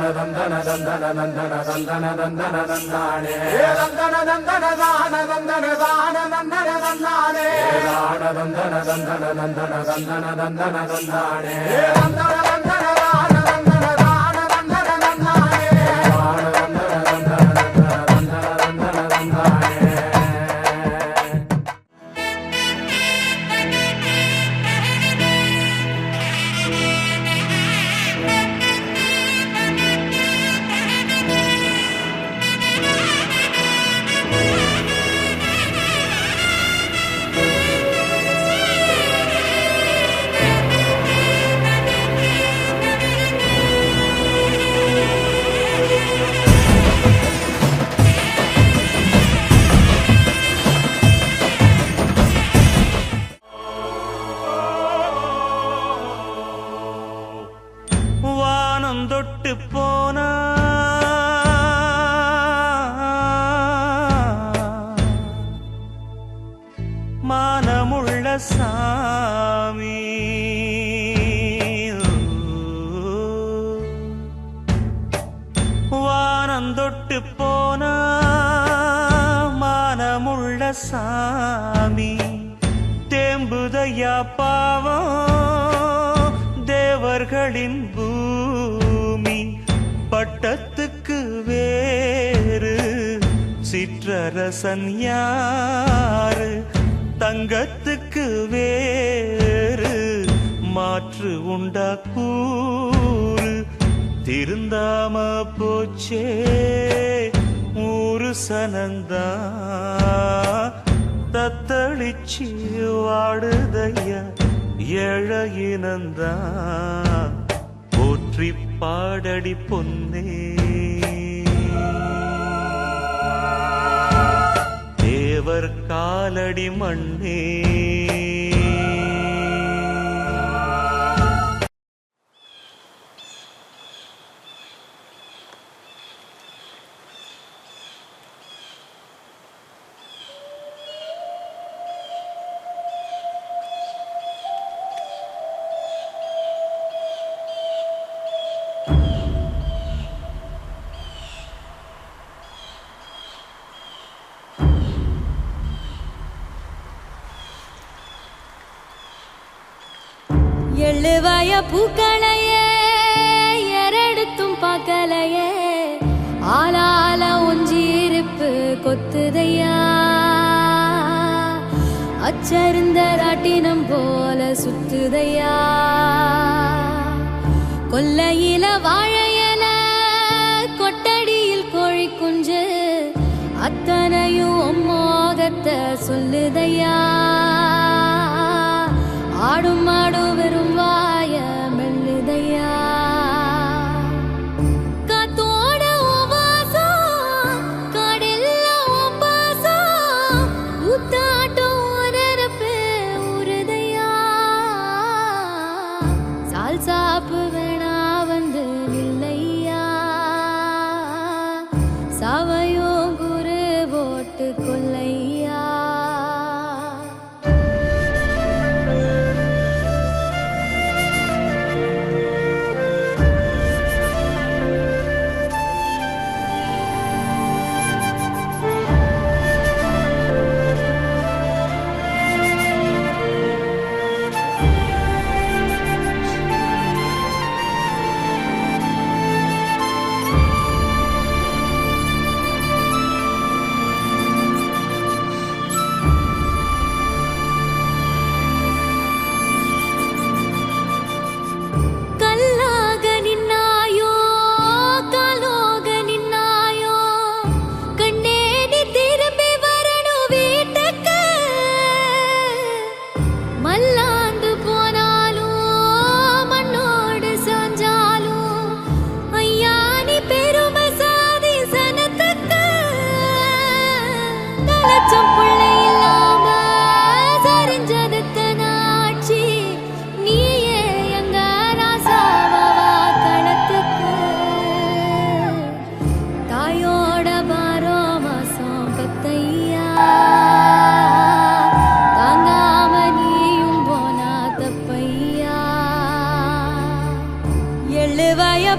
நந்தன நந்தன நந்தன நந்தன நந்தன நந்தானே நந்தன நந்தன தான நந்தன தான நந்தன நந்தானே தான நந்தன நந்தன நந்தன நந்தன நந்தன நந்தானே நந்தன நந்தன தான நந்தன தான நந்தன நந்தானே தான நந்தன நந்தன நந்தன நந்தன நந்தானே. தொட்டு போனா மானமுள்ள சாமி வானம் தொட்டு போனா மானமுள்ள சாமி தேம்புதையா பாவம் தேவர்களின் பூமி பட்டத்துக்கு வேறு சிற்றரசன் யாரு தங்கத்துக்கு வேறு மாற்று உண்டா கூறு திருந்தாம போச்சே ஊரு சனந்தா தத்தளிச்சு வாடுதையா ஏழையினந்தா போற்றி பாடடி பொன்னே தேவர் காலடி மண்ணே. எள்ளுவாய பூக்களையே எரெடுத்தும் பார்க்கலையே ஆளால ஒஞ்சிருப்பு கொத்துதையா அச்சருந்த ராட்டினம் போல சுத்துதையா கொல்லையில வாழையல கொட்டடியில் கோழி குஞ்சு அத்தனையும் மோகத்தை சொல்லுதையா ஆடும் ஆடும் வெறும் வாய மெல்லுதையா காத்தோட வாசம் காடெல்லாம் பாசம் ஊத்தாட்டம் நெருப்பு உருதையா சால் சாப்பு வேணா வந்து இல்லையா சாவையோ குரு போட்டு கொல்லையா.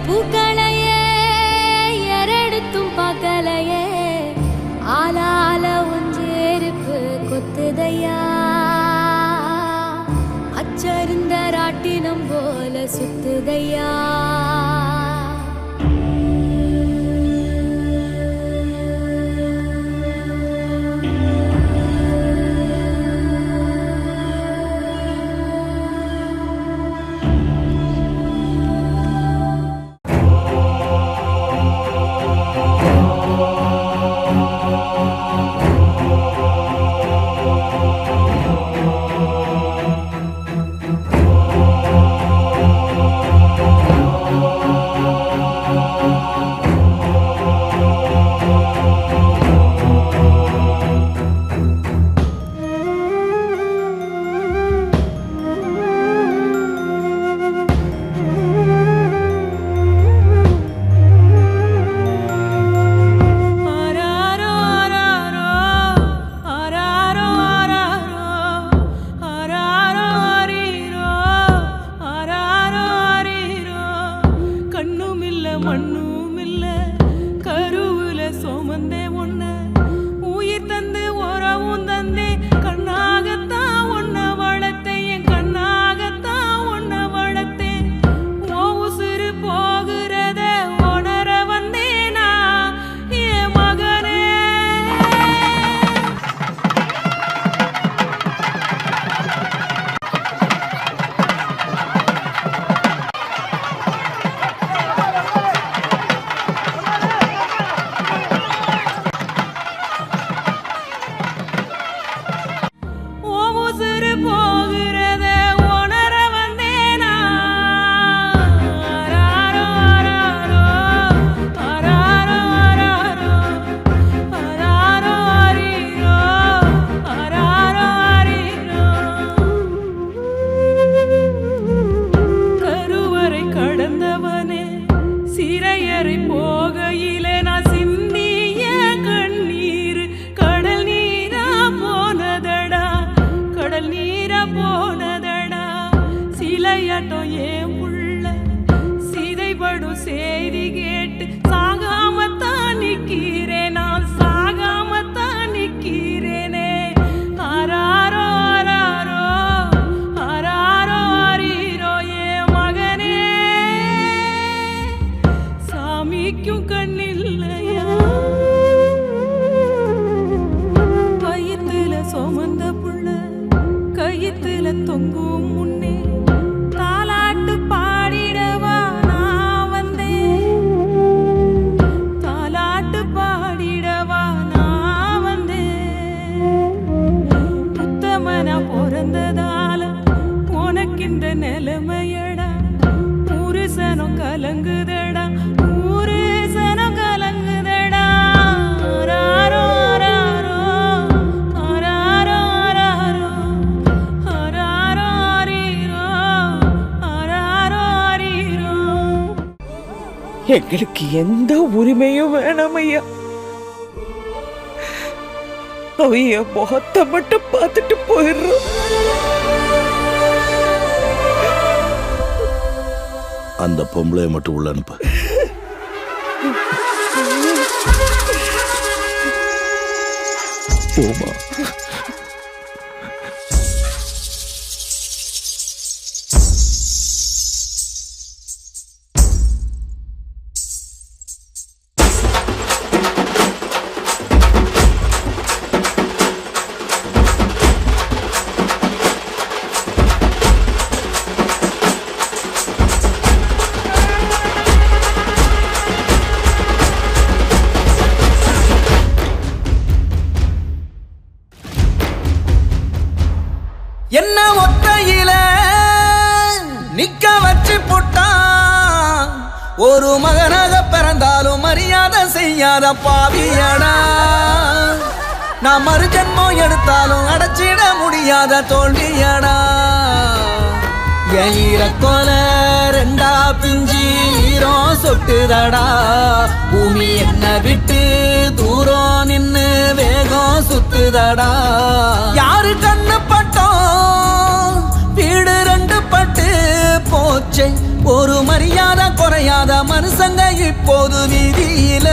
பூக்களையே ஏத்தும் பார்க்கலையே ஆளால ஒஞ்சேருப்பு கொத்துதையா அச்சருந்த ராட்டினம் போல சுத்துதையா எங்களுக்கு எந்த உரிமையும் வேணாம் ஐயா. அவைய முகத்தை மட்டும் பார்த்துட்டு போயிடுறோம். அந்த பொம்பளைய மட்டும் உள்ள அனுப்ப. போமா. என்ன ஒத்தையில நிக்க வச்சு போட்டான். ஒரு மகனாக பிறந்தாலும் மரியாதை செய்யாத பாவியடா. நான் மறு ஜென்மம் எடுத்தாலும் அடைச்சிட முடியாத தோல்வியடா. என் ஈரக்கோல ரெண்டா பிஞ்சி ஈரம் சொட்டுதடா. பூமி என்ன விட்டு தூரம் நின்னு வேகம் சுத்துதடா. யாரு கண்ணு பட்டோம் வீடு ரெண்டு பட்டு போச்சே ஒரு மரியாதை குறையாத மனுஷங்க இப்போது வீதியில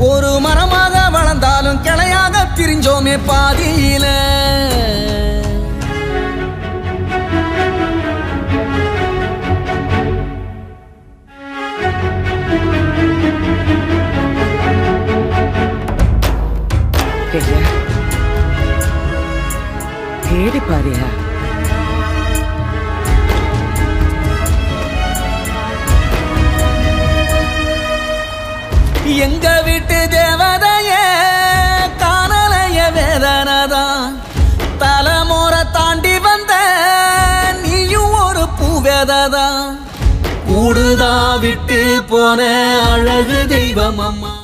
ஒரு மரமாக வளர்ந்தாலும் கிளையாக பிரிஞ்சோமே பாதியில தேடி பாரியா எங்க வீட்டு தேவதைய காணலைய வேதனதான் தலைமுறை தாண்டி வந்த நீயும் ஒரு பூவேததான் கூடுதா விட்டு போன அழகு தெய்வம் அம்மா.